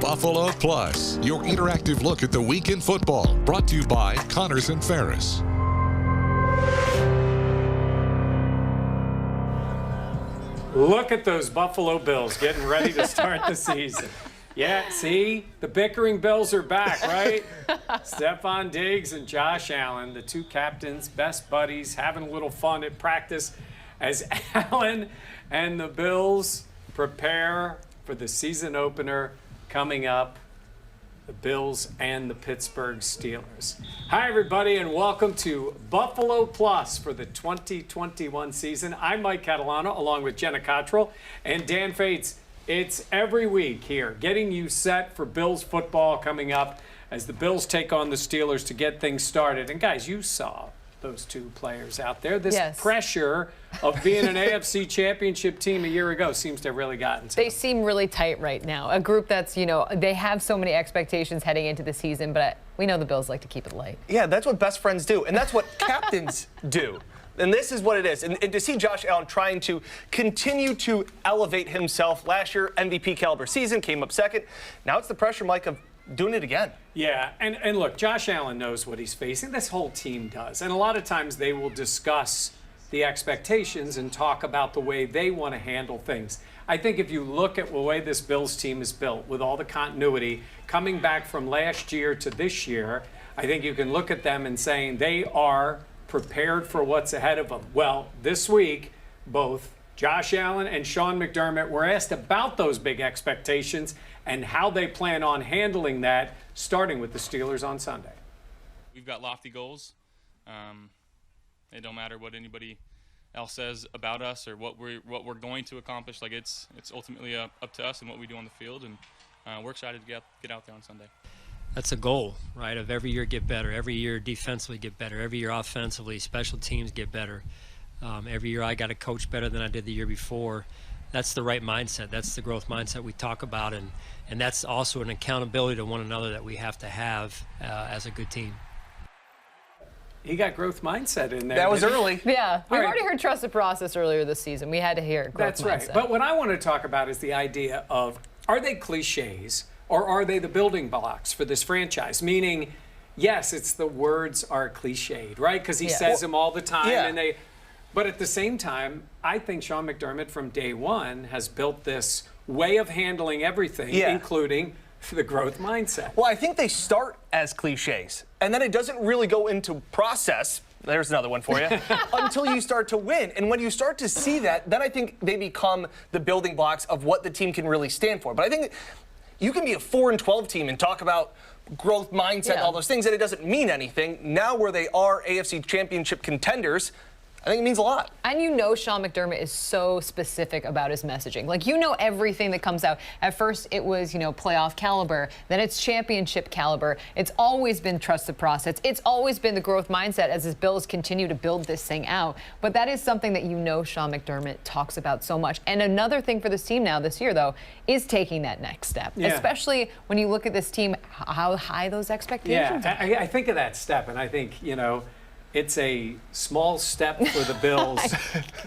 Buffalo Plus, your interactive look at the week in football, brought to you by Connors and Ferris. Look at those Buffalo Bills getting ready to start the season. Yeah, see, the bickering Bills are back, right? Stefon Diggs and Josh Allen, the two captains, best buddies, having a little fun at practice as Allen and the Bills prepare for the season opener coming up, the Bills and the Pittsburgh Steelers. Hi, everybody, and welcome to Buffalo Plus for the 2021 season. I'm Mike Catalano, along with Jenna Cottrell and Dan Fates. It's every week here, getting you set for Bills football coming up as the Bills take on the Steelers to get things started. And guys, you saw those two players out there. This pressure of being an AFC championship team a year ago seems to have really gotten to them. They seem really tight right now. A group that's, you know, they have so many expectations heading into the season, but we know the Bills like to keep it light. Yeah, that's what best friends do, and that's what captains do. And this is what it is. And to see Josh Allen trying to continue to elevate himself. Last year, MVP caliber season, came up second. Now it's the pressure, Mike, of doing it again. Yeah, and look, Josh Allen knows what he's facing. This whole team does. And a lot of times they will discuss the expectations and talk about the way they want to handle things. I think if you look at the way this Bills team is built, with all the continuity coming back from last year to this year, I think you can look at them and saying they are prepared for what's ahead of them. Well, this week, both Josh Allen and Sean McDermott were asked about those big expectations and how they plan on handling that, starting with the Steelers on Sunday. We've got lofty goals. It don't matter what anybody else says about us or what we're going to accomplish. Like it's ultimately up to us and what we do on the field, and we're excited to get out there on Sunday. That's a goal, right, of every year get better, every year defensively get better, every year offensively, special teams get better. Every year I got to coach better than I did the year before. That's the right mindset. That's the growth mindset we talk about, and that's also an accountability to one another that we have to have as a good team. He got growth mindset in there. That was early. Yeah, we've already heard trust the process earlier this season. We had to hear growth mindset. That's right. But what I want to talk about is the idea of, are they cliches or are they the building blocks for this franchise? Meaning, yes, it's the words are cliched, right? Because he says them all the time, and but at the same time, I think Sean McDermott from day one has built this way of handling everything, including the growth mindset. Well, I think they start as cliches, and then it doesn't really go into process. There's another one for you. Until you start to win. And when you start to see that, then I think they become the building blocks of what the team can really stand for. But I think you can be a 4-12 team and talk about growth mindset, all those things, and it doesn't mean anything. Now where they are AFC championship contenders, I think it means a lot. And you know Sean McDermott is so specific about his messaging. Like, you know everything that comes out. At first it was, you know, playoff caliber. Then it's championship caliber. It's always been trust the process. It's always been the growth mindset as his Bills continue to build this thing out. But that is something that you know Sean McDermott talks about so much. And another thing for this team now this year, though, is taking that next step. Especially when you look at this team, how high those expectations are. I think of that step, and I think, you know, it's a small step for the Bills,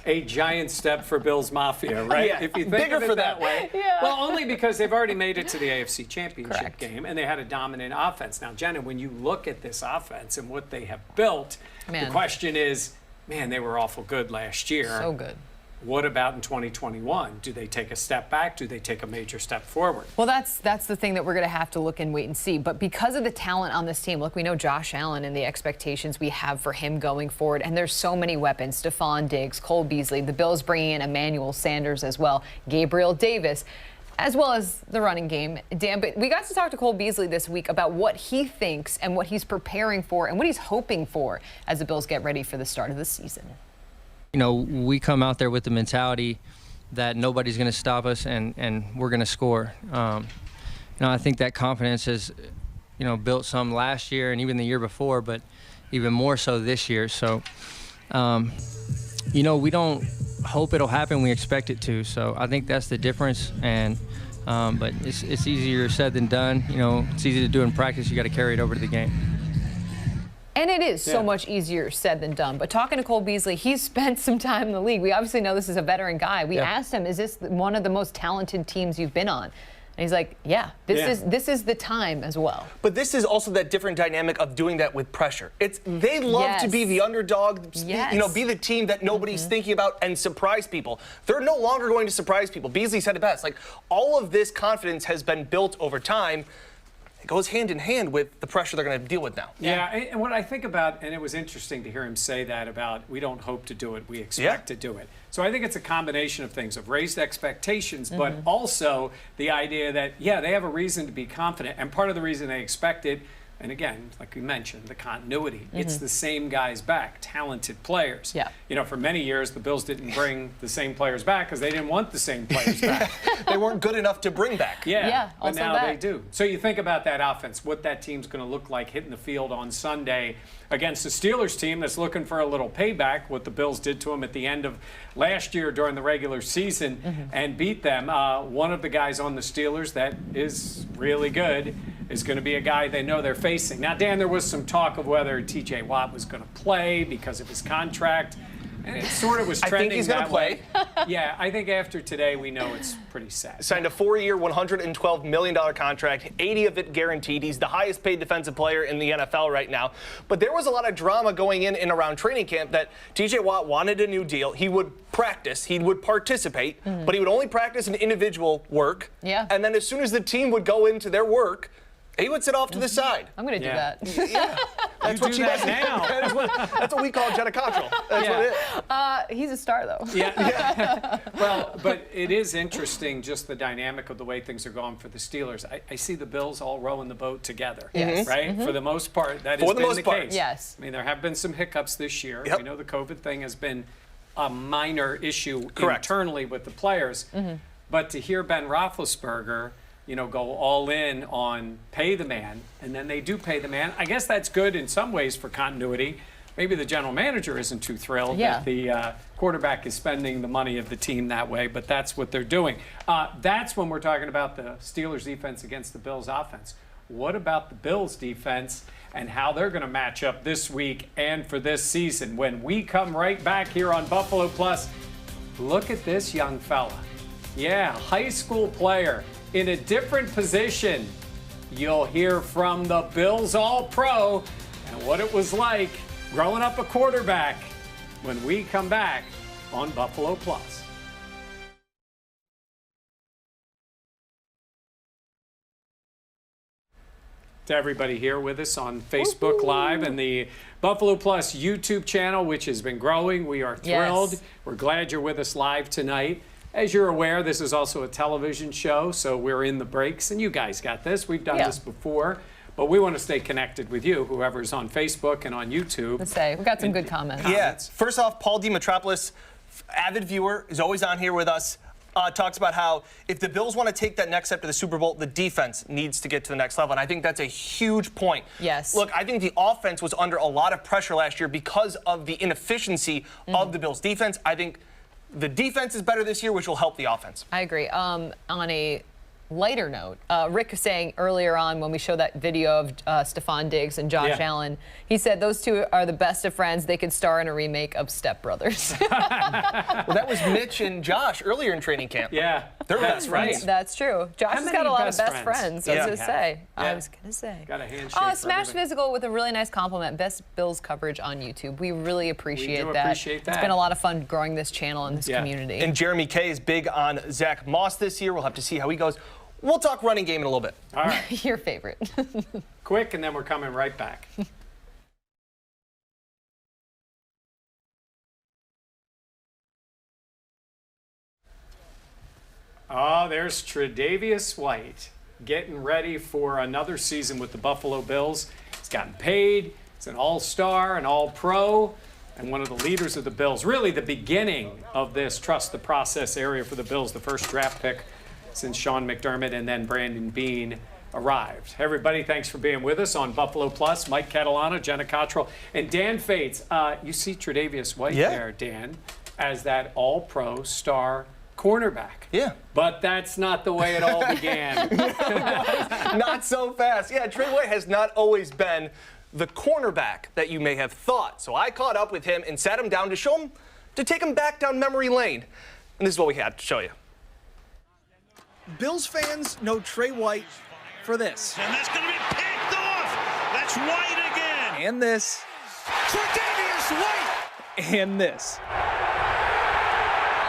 a giant step for Bills Mafia, right? Yeah, if you think bigger of it for that them. way. Well, only because they've already made it to the AFC Championship game, and they had a dominant offense. Now, Jenna, when you look at this offense and what they have built, the question is, man, they were awful good last year. So good. What about in 2021? Do they take a step back? Do they take a major step forward? Well, that's the thing that we're going to have to look and wait and see. But because of the talent on this team, look, we know Josh Allen and the expectations we have for him going forward. And there's so many weapons. Stefon Diggs, Cole Beasley, the Bills bringing in Emmanuel Sanders as well, Gabriel Davis, as well as the running game. Dan, but we got to talk to Cole Beasley this week about what he thinks and what he's preparing for and what he's hoping for as the Bills get ready for the start of the season. You know, we come out there with the mentality that nobody's going to stop us and we're going to score. You know, I think that confidence has, you know, built some last year and even the year before, but even more so this year. So, you know, we don't hope it'll happen. We expect it to. So I think that's the difference. And but it's easier said than done. You know, it's easy to do in practice. You got to carry it over to the game. And it is so much easier said than done. But talking to Cole Beasley, he's spent some time in the league. We obviously know this is a veteran guy. We asked him, is this one of the most talented teams you've been on? And he's like, yeah, this is the time as well. But this is also that different dynamic of doing that with pressure. They love to be the underdog, be the team that nobody's thinking about and surprise people. They're no longer going to surprise people. Beasley said it best. Like, all of this confidence has been built over time. It goes hand in hand with the pressure they're going to deal with now. Yeah, and what I think about, and it was interesting to hear him say that about, we don't hope to do it, we expect to do it. So I think it's a combination of things, of raised expectations, but also the idea that, they have a reason to be confident. And part of the reason they expect it, and again, like you mentioned, the continuity. It's the same guys back, talented players. Yeah. You know, for many years, the Bills didn't bring the same players back because they didn't want the same players back. They weren't good enough to bring back. Yeah, but also now that. they do. So you think about that offense, what that team's going to look like hitting the field on Sunday against the Steelers team that's looking for a little payback, what the Bills did to them at the end of last year during the regular season and beat them. One of the guys on the Steelers that is really good is going to be a guy they know they're facing. Now, Dan, there was some talk of whether T.J. Watt was going to play because of his contract. And it sort of was trending. I think he's going to play. Yeah, I think after today, we know it's pretty sad. Signed a 4-year, $112 million contract, 80 of it guaranteed. He's the highest paid defensive player in the NFL right now. But there was a lot of drama going in and around training camp that T.J. Watt wanted a new deal. He would practice, he would participate, but he would only practice in individual work. Yeah. And then as soon as the team would go into their work, he would sit off to the side. I'm going to do that. Yeah. That's You what do she that does now. That's what we call Jenna Cottrell. That's what it is. He's a star, though. Yeah. Well, but it is interesting just the dynamic of the way things are going for the Steelers. I see the Bills all rowing the boat together. Yes. Right? For the most part, that has For the been most the part. case. Yes. I mean, there have been some hiccups this year. Yep. We know the COVID thing has been a minor issue Correct. internally with the players. But to hear Ben Roethlisberger, go all in on pay the man, and then they do pay the man. I guess that's good in some ways for continuity. Maybe the general manager isn't too thrilled that the quarterback is spending the money of the team that way, but that's what they're doing. That's when we're talking about the Steelers' defense against the Bills' offense. What about the Bills' defense and how they're going to match up this week and for this season? When we come right back here on Buffalo Plus, look at this young fella. Yeah, high school player. In a different position, you'll hear from the Bills All-Pro and what it was like growing up a quarterback when we come back on Buffalo Plus. To everybody here with us on Facebook Live and the Buffalo Plus YouTube channel, which has been growing. We are thrilled. Yes. We're glad you're with us live tonight. As you're aware, this is also a television show, so we're in the breaks, and you guys got this. We've done this before, but we want to stay connected with you, whoever's on Facebook and on YouTube. Let's say we got some good comments. Yeah. First off, Paul D. Metropolis, avid viewer, is always on here with us. Talks about how if the Bills want to take that next step to the Super Bowl, the defense needs to get to the next level. And I think that's a huge point. Yes. Look, I think the offense was under a lot of pressure last year because of the inefficiency of the Bills' defense. I think the defense is better this year, which will help the offense. I agree. On a lighter note, Rick was saying earlier on when we showed that video of Stephon Diggs and Josh Allen, he said those two are the best of friends. They could star in a remake of Step Brothers. Well, that was Mitch and Josh earlier in training camp. Yeah, They're that's best right. friends. That's true. Josh has many got a lot best of best friends. I was going to say. I was going to say. Got a handshake. Oh, for Smash everybody. Physical with a really nice compliment. Best Bills coverage on YouTube. We really appreciate that. appreciate that. It's been a lot of fun growing this channel and this community. And Jeremy K is big on Zach Moss this year. We'll have to see how he goes. We'll talk running game in a little bit. All right. Your favorite. Quick, and then we're coming right back. Oh, there's Tre'Davious White getting ready for another season with the Buffalo Bills. He's gotten paid. He's an all-star, an all-pro, and one of the leaders of the Bills. Really the beginning of this trust the process area for the Bills, the first draft pick since Sean McDermott and then Brandon Beane arrived. Hey everybody, thanks for being with us on Buffalo Plus. Mike Catalano, Jenna Cottrell, and Dan Fates. You see Tre'Davious White there, Dan, as that all-pro star cornerback. Yeah. But that's not the way it all began. Not so fast. Yeah, Trey White has not always been the cornerback that you may have thought. So I caught up with him and sat him down to take him back down memory lane. And this is what we had to show you. Bills fans know Trey White for this. And that's going to be picked off. That's White again. And this. Tre'Davious White. And this.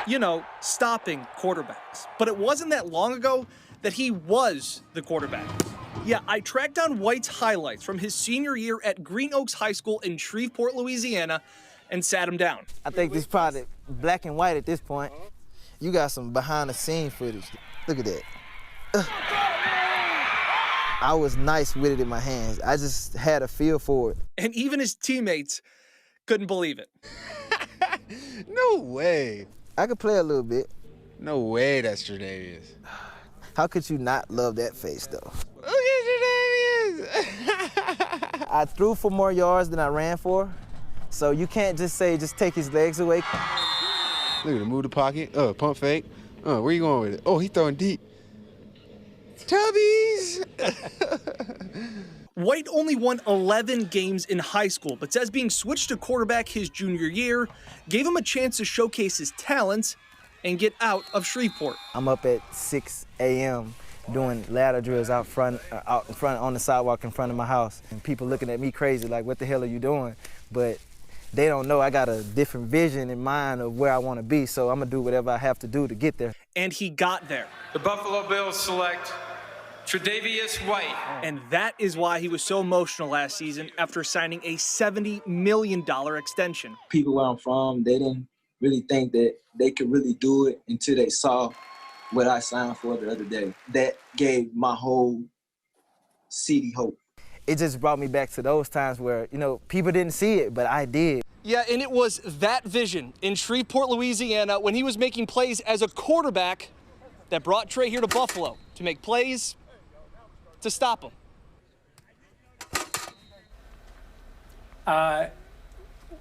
You know, stopping quarterbacks. But it wasn't that long ago that he was the quarterback. Yeah, I tracked down White's highlights from his senior year at Green Oaks High School in Shreveport, Louisiana, and sat him down. I think this probably black and white at this point. You got some behind-the-scenes footage. Look at that. I was nice with it in my hands. I just had a feel for it. And even his teammates couldn't believe it. No way. I could play a little bit. No way that's Tre'Davious. How could you not love that face, though? Look at Tre'Davious. I threw for more yards than I ran for, so you can't just say, just take his legs away. Look at him, move the pocket, pump fake. Where you going with it? Oh, he's throwing deep. Tubbies! White only won 11 games in high school, but says being switched to quarterback his junior year gave him a chance to showcase his talents and get out of Shreveport. I'm up at 6 a.m. doing ladder drills out in front on the sidewalk in front of my house. And people looking at me crazy like, what the hell are you doing? But they don't know I got a different vision in mind of where I want to be, so I'm going to do whatever I have to do to get there. And he got there. The Buffalo Bills select Tre'Davious White. And that is why he was so emotional last season after signing a $70 million extension. People where I'm from, they didn't really think that they could really do it until they saw what I signed for the other day. That gave my whole city hope. It just brought me back to those times where, you know, people didn't see it, but I did. Yeah, and it was that vision in Shreveport, Louisiana, when he was making plays as a quarterback that brought Trey here to Buffalo to make plays to stop him.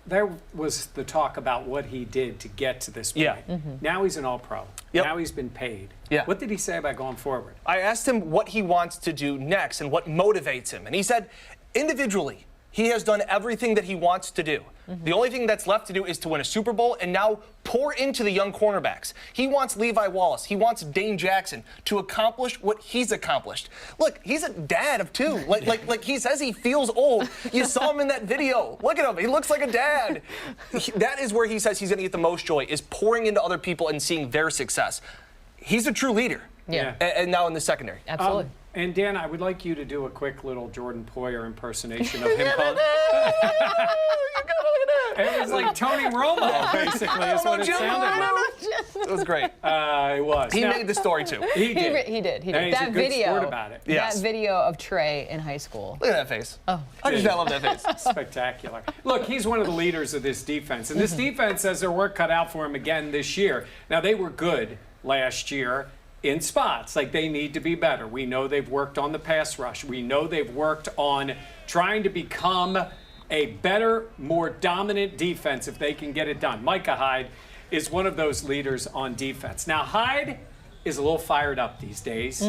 There was the talk about what he did to get to this point. Yeah. Now he's an all-pro. Yep. Now he's been paid. Yeah. What did he say about going forward? I asked him what he wants to do next and what motivates him. And he said, individually, he has done everything that he wants to do. The only thing that's left to do is to win a Super Bowl and now pour into the young cornerbacks. He wants Levi Wallace. He wants Dane Jackson to accomplish what he's accomplished. Look, he's a dad of two. Like he says he feels old. You saw him in that video. Look at him. He looks like a dad. That is where he says he's going to get the most joy, is pouring into other people and seeing their success. He's a true leader. Yeah. And now in the secondary. Absolutely. And Dan, I would like you to do a quick little Jordan Poyer impersonation of him calling. It was like Tony Romo, basically, is what it sounded like. It was great. It was. He made the story, too. He did. He did. And he's That a good video. sport about it. Yes. That video of Trey in high school. Look at that face. Oh. I love that face. Spectacular. Look, he's one of the leaders of this defense, and this defense has their work cut out for him again this year. Now, they were good last year in spots. Like, they need to be better. We know they've worked on the pass rush. We know they've worked on trying to become a better, more dominant defense if they can get it done. MICAH HYDE is one of those leaders on defense. Now, HYDE is a little fired up these days.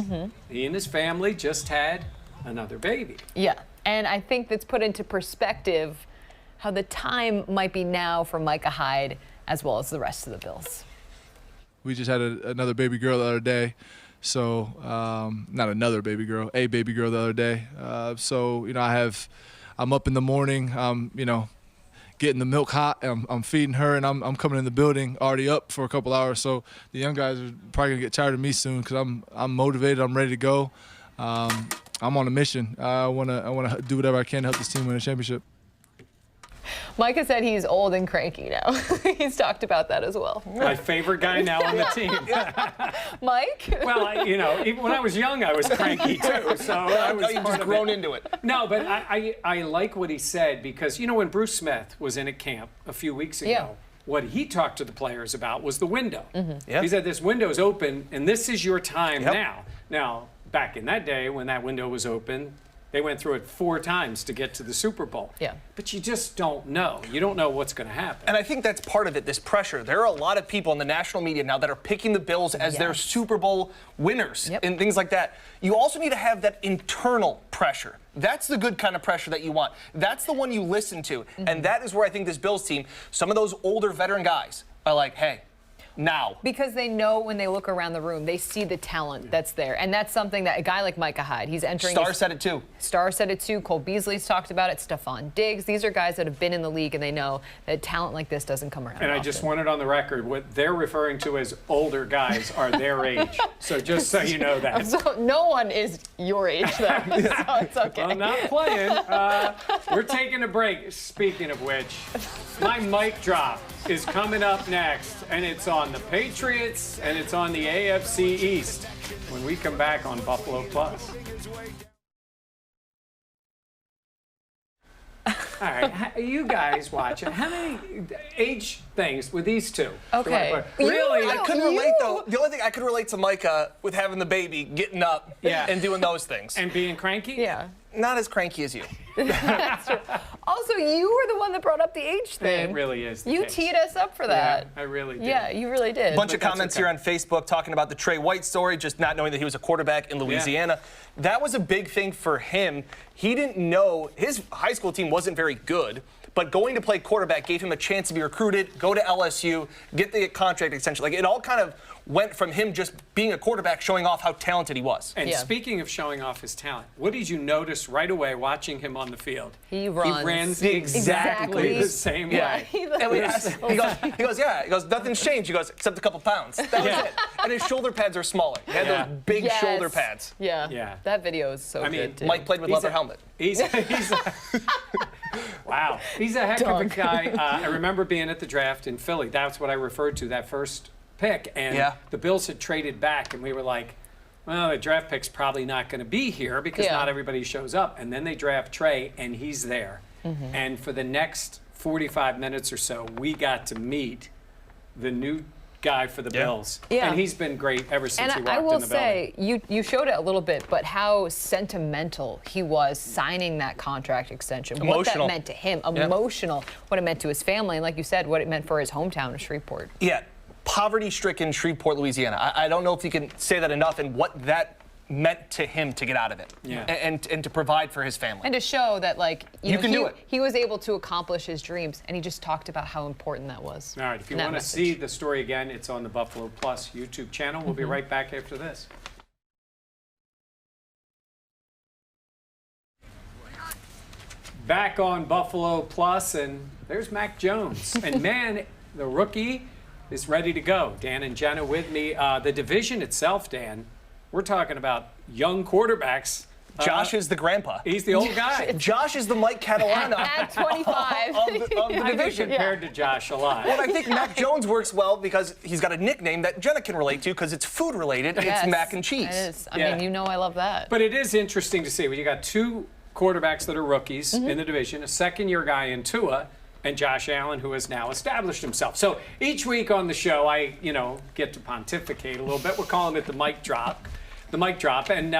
He and his family just had another baby. Yeah, and I think that's put into perspective how the time might be now for MICAH HYDE as well as the rest of the Bills. We just had another baby girl the other day. So, not another baby girl, a baby girl the other day. So, you know, I'm up in the morning, you know, getting the milk hot, and I'm feeding her, and I'm coming in the building already up for a couple hours. So the young guys are probably gonna get tired of me soon because I'm motivated, I'm ready to go. I'm on a mission. I wanna do whatever I can to help this team win a championship. MICAH said he's old and cranky now. He's talked about that as well. My favorite guy now on the team. Mike? Well, you know, even when I was young, I was cranky too. So I was You've just grown into it. No, but I like what he said because, you know, when Bruce Smith was in at camp a few weeks ago, what he talked to the players about was the window. He said this window's open and this is your time now. Now, back in that day when that window was open, they went through it 4 times to get to the Super Bowl. Yeah. But you just don't know. You don't know what's going to happen. And I think that's part of it, this pressure. There are a lot of people in the national media now that are picking the Bills as their Super Bowl winners and things like that. You also need to have that internal pressure. That's the good kind of pressure that you want. That's the one you listen to. And that is where I think this Bills team, some of those older veteran guys are like, hey, now. Because they know when they look around the room, they see the talent that's there. And that's something that a guy like MICAH HYDE, he's entering. Star said it too. Star said it too. Cole Beasley's talked about it. Stephon Diggs. These are guys that have been in the league, and they know that talent like this doesn't come around And often. I just want it on the record, what they're referring to as older guys are their age. So just so you know that. So no one is your age, though, so it's okay. I'm not playing. We're taking a break. Speaking of which, my mic drop is coming up next, and it's on the Patriots, and it's on the AFC East when we come back on Buffalo Plus. All right, you guys watch it. How many age things with these two? Okay. Really? I couldn't relate, though. The only thing I could relate to Micah with having the baby, getting up and doing those things. And being cranky? Yeah. Not as cranky as you. That's true. Also, you were the one that brought up the age thing. It really is. You teed us up for that. Yeah, I really did. Yeah, you really did. A bunch of comments here on Facebook talking about the Trey White story, just not knowing that he was a quarterback in Louisiana. Yeah. That was a big thing for him. He didn't know his high school team wasn't very good, but going to play quarterback gave him a chance to be recruited, go to LSU, get the contract extension. Like, it all kind of went from him just being a quarterback, showing off how talented he was. And speaking of showing off his talent, what did you notice right away watching him on the field? He runs. He ran exactly the same way. He goes, nothing's changed. He goes, except a couple pounds. That was it. And his shoulder pads are smaller. He had those big shoulder pads. Yeah. That video is so good, too. Mike played with leather helmet. Wow. He's a heck of a guy. I remember being at the draft in Philly. That's what I referred to, that first pick. And the Bills had traded back, and we were like, well, the draft pick's probably not going to be here because not everybody shows up. And then they draft Trey, and he's there. And for the next 45 minutes or so, we got to meet the new guy for the Bills. And he's been great ever since he walked in the building. And I will say, you showed it a little bit, but how sentimental he was signing that contract extension. Emotional. What that meant to him. Emotional. What it meant to his family. And like you said, what it meant for his hometown of Shreveport. Yeah. Poverty-stricken Shreveport, Louisiana. I don't know if you can say that enough and what that meant to him to get out of it and to provide for his family. And to show that, like, you can do it. He was able to accomplish his dreams, and he just talked about how important that was. All right, if you want to see the story again, it's on the Buffalo Plus YouTube channel. We'll be right back after this. Back on Buffalo Plus, and there's Mac Jones. And man, the rookie is ready to go. Dan and Jenna with me. The division itself, Dan, we're talking about young quarterbacks. Josh is the grandpa. He's the old guy. Josh is the Mike Catalana at 25 of the division. Compared to Josh a lot. Well, I think Mac Jones works well because he's got a nickname that Jenna can relate to because it's food related. It's mac and cheese. It is. I mean, you know I love that. But it is interesting to see when you got two quarterbacks that are rookies in the division, a second-year guy in Tua, and Josh Allen, who has now established himself. So each week on the show, I, get to pontificate a little bit. We're calling it the mic drop. The mic drop. And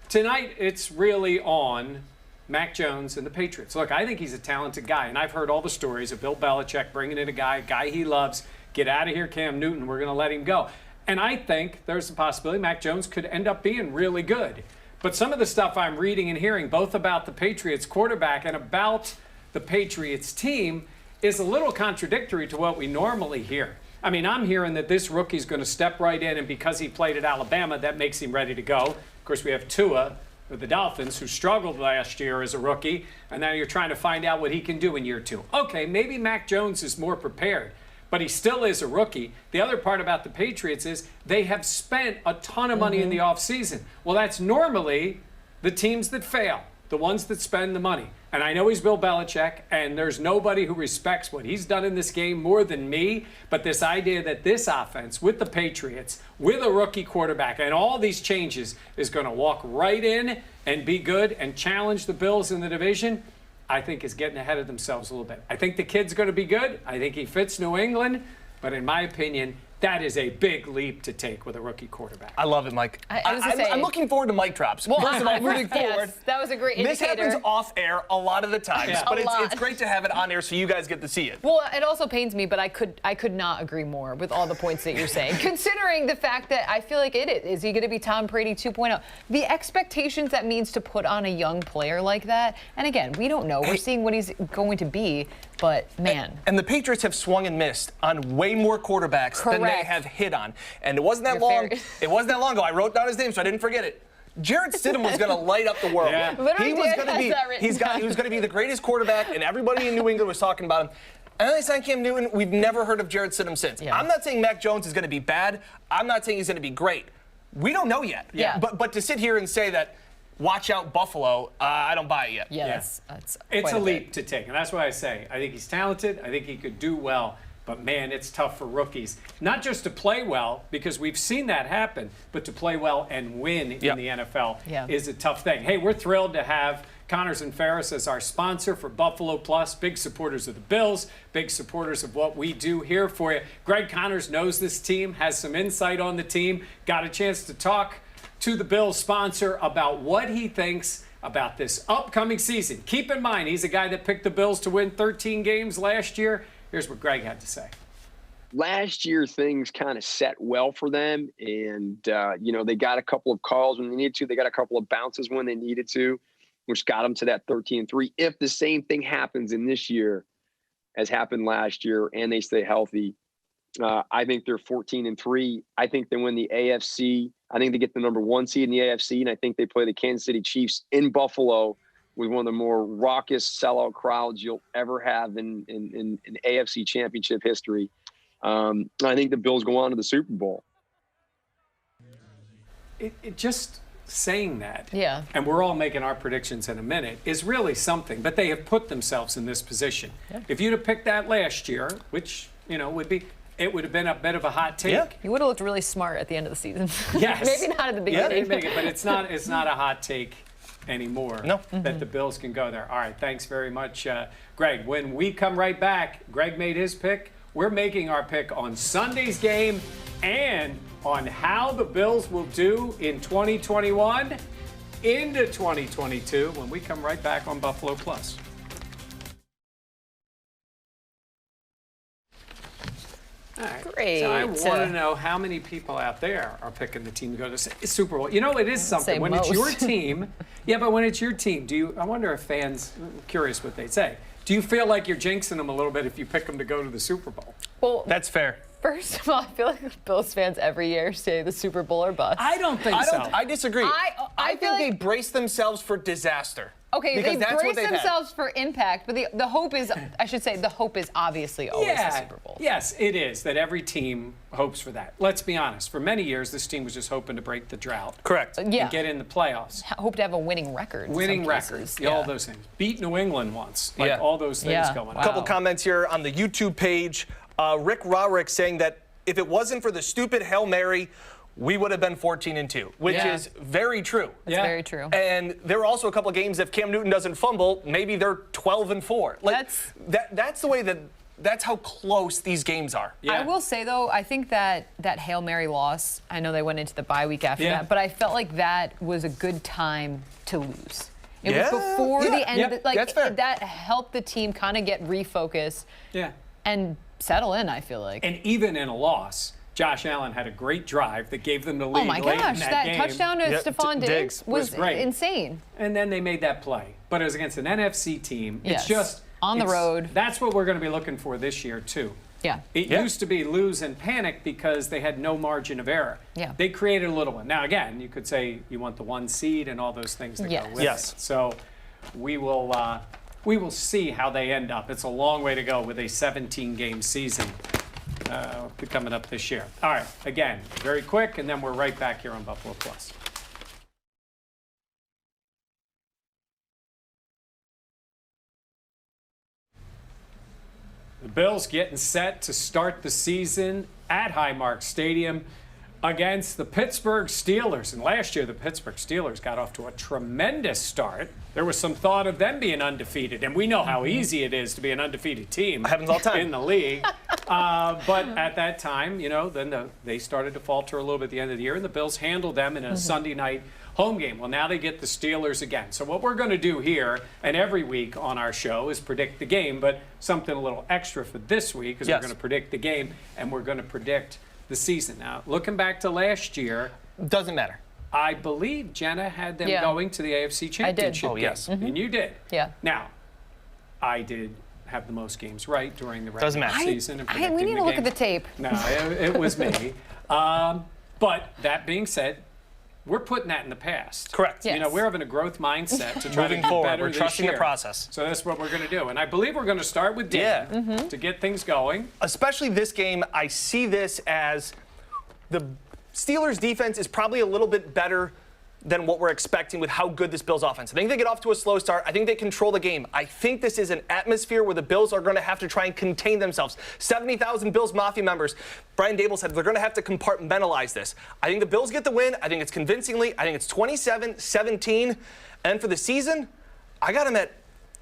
tonight, it's really on Mac Jones and the Patriots. Look, I think he's a talented guy, and I've heard all the stories of Bill Belichick bringing in a guy he loves. Get out of here, Cam Newton. We're going to let him go. And I think there's a possibility Mac Jones could end up being really good. But some of the stuff I'm reading and hearing, both about the Patriots quarterback and about the Patriots team, is a little contradictory to what we normally hear. I mean, I'm hearing that this rookie's going to step right in, and because he played at Alabama, that makes him ready to go. Of course, we have Tua with the Dolphins, who struggled last year as a rookie, and now you're trying to find out what he can do in year two. Okay, maybe Mac Jones is more prepared, but he still is a rookie. The other part about the Patriots is they have spent a ton of money in the offseason. Well, that's normally the teams that fail, the ones that spend the money. And I know he's Bill Belichick, and there's nobody who respects what he's done in this game more than me. But this idea that this offense with the Patriots, with a rookie quarterback, and all these changes is going to walk right in and be good and challenge the Bills in the division, I think is getting ahead of themselves a little bit. I think the kid's going to be good. I think he fits New England. But in my opinion, that is a big leap to take with a rookie quarterback. I love it, Mike. I'm looking forward to mic drops. Well, first of all, moving forward. Yes, that was a great indicator. This happens off air a lot of the times, but it's great to have it on air so you guys get to see it. Well, it also pains me, but I could not agree more with all the points that you're saying. Considering the fact that I feel like is he going to be Tom Brady 2.0? The expectations that means to put on a young player like that, and again, we don't know. We're seeing what he's going to be. but man. And the Patriots have swung and missed on way more quarterbacks than they have hit on. And it wasn't that long. It wasn't that long ago. I wrote down his name so I didn't forget it. Jarrett Stidham was going to light up the world. Yeah. He was going to be. He was going to be the greatest quarterback, and everybody in New England was talking about him. And then they signed Cam Newton. We've never heard of Jarrett Stidham since. Yeah. I'm not saying Mac Jones is going to be bad. I'm not saying he's going to be great. We don't know yet. Yeah. But to sit here and say that, watch out Buffalo, I don't buy it yet. Yeah, that's it's a leap to take, and that's why I say I think he's talented. I think he could do well. But, man, it's tough for rookies. Not just to play well, because we've seen that happen, but to play well and win in the NFL is a tough thing. Hey, we're thrilled to have Connors and Ferris as our sponsor for Buffalo Plus. Big supporters of the Bills, big supporters of what we do here for you. Greg Connors knows this team, has some insight on the team, got a chance to talk to the Bills sponsor about what he thinks about this upcoming season. Keep in mind, he's a guy that picked the Bills to win 13 games last year. Here's what Greg had to say. Last year, things kind of set well for them. And, they got a couple of calls when they needed to. They got a couple of bounces when they needed to, which got them to that 13-3. If the same thing happens in this year as happened last year and they stay healthy, I think they're 14-3. I think they win the AFC. I think they get the #1 seed in the AFC. And I think they play the Kansas City Chiefs in Buffalo with one of the more raucous sellout crowds you'll ever have in AFC championship history. I think the Bills go on to the Super Bowl. It just saying that, and we're all making our predictions in a minute, is really something. But they have put themselves in this position. If you'd have picked that last year, which, it would have been a bit of a hot take. Yeah. You would have looked really smart at the end of the season. Yes. Maybe not at the beginning. But it's not a hot take anymore that the Bills can go there. All right, thanks very much, Greg. When we come right back, Greg made his pick. We're making our pick on Sunday's game and on how the Bills will do in 2021 into 2022 when we come right back on Buffalo Plus. All right. Great. So I want to know how many people out there are picking the team to go to the Super Bowl. It is something. When it's your team, but when it's your team, I wonder if fans, I'm curious what they say. Do you feel like you're jinxing them a little bit if you pick them to go to the Super Bowl? Well, that's fair. First of all, I feel like Bills fans every year say the Super Bowl or bust. I don't think so. I disagree. I feel like they brace themselves for disaster. Okay, they brace themselves for impact, but the hope is, I should say, the hope is obviously always the Super Bowl. Yes, it is, that every team hopes for that. Let's be honest. For many years, this team was just hoping to break the drought. Correct. And get in the playoffs. Hope to have a winning record. Winning record. All those things. Beat New England once. All those things going on. A couple comments here on the YouTube page. Rick Rorick saying that if it wasn't for the stupid Hail Mary, we would have been 14-2, which is very true. That's very true. And there are also a couple of games, if Cam Newton doesn't fumble, maybe they're 12-4. That's the way that's how close these games are. I will say, though, I think that Hail Mary loss, I know they went into the bye week after that, but I felt like that was a good time to lose. It was before the end of the, that's fair. That helped the team kind of get refocused and settle in, I feel like. And even in a loss, Josh Allen had a great drive that gave them the lead. Oh my gosh, that touchdown to Stephon Diggs was insane. And then they made that play. But it was against an NFC team. It's just on the road. That's what we're going to be looking for this year too. Yeah. It used to be lose and panic because they had no margin of error. Yeah. They created a little one. Now again, you could say you want the 1 seed and all those things that go with it. So we will see how they end up. It's a long way to go with a 17-game season. Coming up this year. All right, again, very quick, and then we're right back here on Buffalo Plus. The Bills getting set to start the season at Highmark Stadium against the Pittsburgh Steelers. And last year, the Pittsburgh Steelers got off to a tremendous start. There was some thought of them being undefeated, and we know how easy it is to be an undefeated team. Happens all the time in the league. But at that time, then they started to falter a little bit at the end of the year, and the Bills handled them in a Sunday night home game. Well, now they get the Steelers again. So what we're going to do here and every week on our show is predict the game, but something a little extra for this week is we're going to predict the game, and we're going to predict the season. Now, looking back to last year. Doesn't matter. I believe Jenna had them going to the AFC Championship. Oh, yes. And you did. Yeah. Now, I did have the most games right during the regular season. And we need to look at the tape. No, it was me. But that being said, we're putting that in the past. Correct. You know, we're having a growth mindset to try to Moving get forward, better we're this trusting year. the process. So that's what we're going to do. And I believe we're going to start with Dan to get things going. Especially this game, I see this as the Steelers' defense is probably a little bit better than what we're expecting with how good this Bills offense. I think they get off to a slow start. I think they control the game. I think this is an atmosphere where the Bills are going to have to try and contain themselves. 70,000 Bills Mafia members. Brian Dable said they're going to have to compartmentalize this. I think the Bills get the win. I think it's convincingly. I think it's 27-17. And for the season, I got them at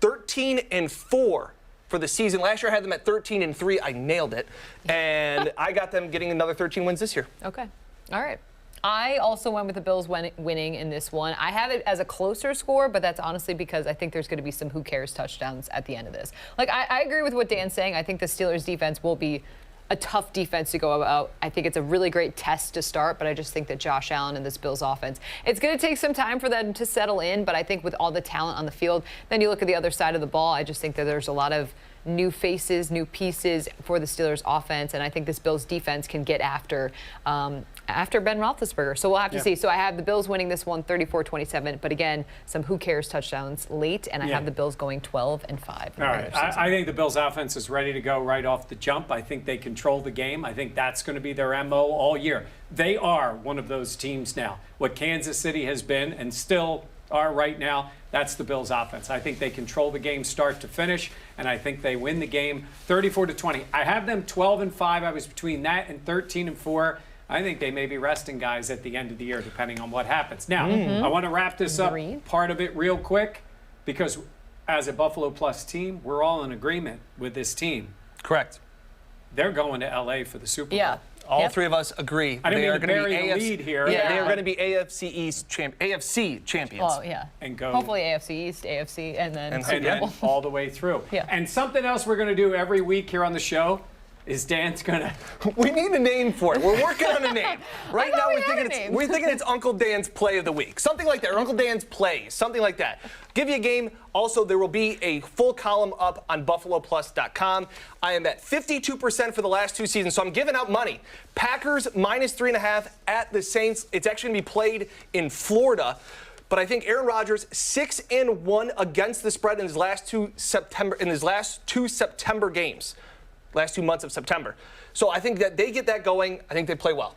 13-4 for the season. Last year I had them at 13-3. I nailed it. And I got them getting another 13 wins this year. Okay. All right. I also went with the Bills winning in this one. I have it as a closer score, but that's honestly because I think there's going to be some who cares touchdowns at the end of this. Like, I agree with what Dan's saying. I think the Steelers defense will be a tough defense to go about. I think it's a really great test to start, but I just think that Josh Allen and this Bills offense, it's going to take some time for them to settle in, but I think with all the talent on the field, then you look at the other side of the ball, I just think that there's a lot of new faces, new pieces for the Steelers offense, and I think this Bills defense can get after Ben Roethlisberger. So we'll have to see. So I have the Bills winning this one 34-27, but again, some who cares touchdowns late, and I have the Bills going 12-5. All right. I think the Bills offense is ready to go right off the jump. I think they control the game. I think that's going to be their MO all year. They are one of those teams now. What Kansas City has been and still are right now, that's the Bills offense. I think they control the game start to finish, and I think they win the game 34-20. I have them 12-5. I was between that and 13-4. I think they may be resting guys at the end of the year, depending on what happens. Now, I want to wrap this up, part of it real quick, because as a Buffalo Plus team, we're all in agreement with this team. Correct. They're going to L.A. for the Super Bowl. Yeah. All three of us agree. I didn't they mean are to going to bury be the lead here. Yeah, they are going to be AFC champions. Oh, yeah. And go. Hopefully AFC East, AFC, and then Super then Bowl. all the way through. Yeah. And something else we're going to do every week here on the show is Dan's going to... We need a name for it. We're working on a name. Right now we're thinking it's Uncle Dan's Play of the Week. Something like that. Or Uncle Dan's Plays. Something like that. Give you a game. Also, there will be a full column up on BuffaloPlus.com. I am at 52% for the last two seasons, so I'm giving out money. Packers -3.5 at the Saints. It's actually going to be played in Florida. But I think Aaron Rodgers 6-1 against the spread in his last two September games. Last 2 months of September. So I think that they get that going. I think they play well.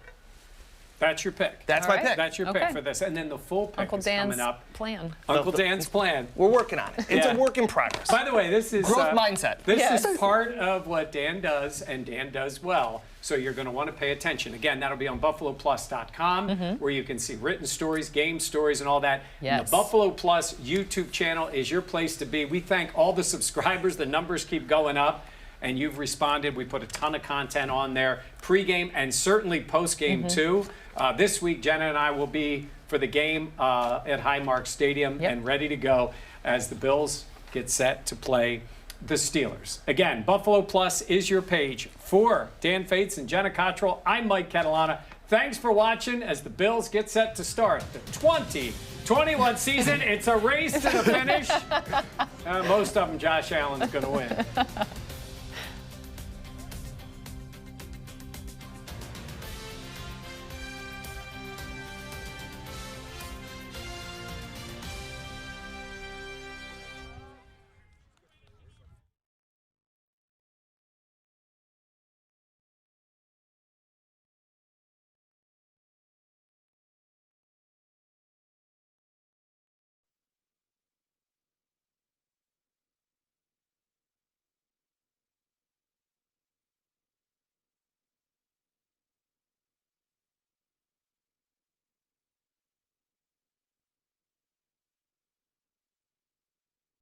That's your pick. That's my pick. That's your pick for this. And then the full pick Uncle is Dan's coming up. plan. Uncle Dan's plan. We're working on it. It's a work in progress. By the way, this is growth mindset. This is part of what Dan does, and Dan does well. So you're going to want to pay attention. Again, that'll be on BuffaloPlus.com, where you can see written stories, game stories, and all that. Yes. And the Buffalo Plus YouTube channel is your place to be. We thank all the subscribers. The numbers keep going up. And you've responded. We put a ton of content on there, pregame and certainly postgame too. This week, Jenna and I will be for the game at Highmark Stadium and ready to go as the Bills get set to play the Steelers. Again, Buffalo Plus is your page. For Dan Fates and Jenna Cottrell, I'm Mike Catalana. Thanks for watching as the Bills get set to start the 2021 season. It's a race to the finish. Most of them, Josh Allen's going to win.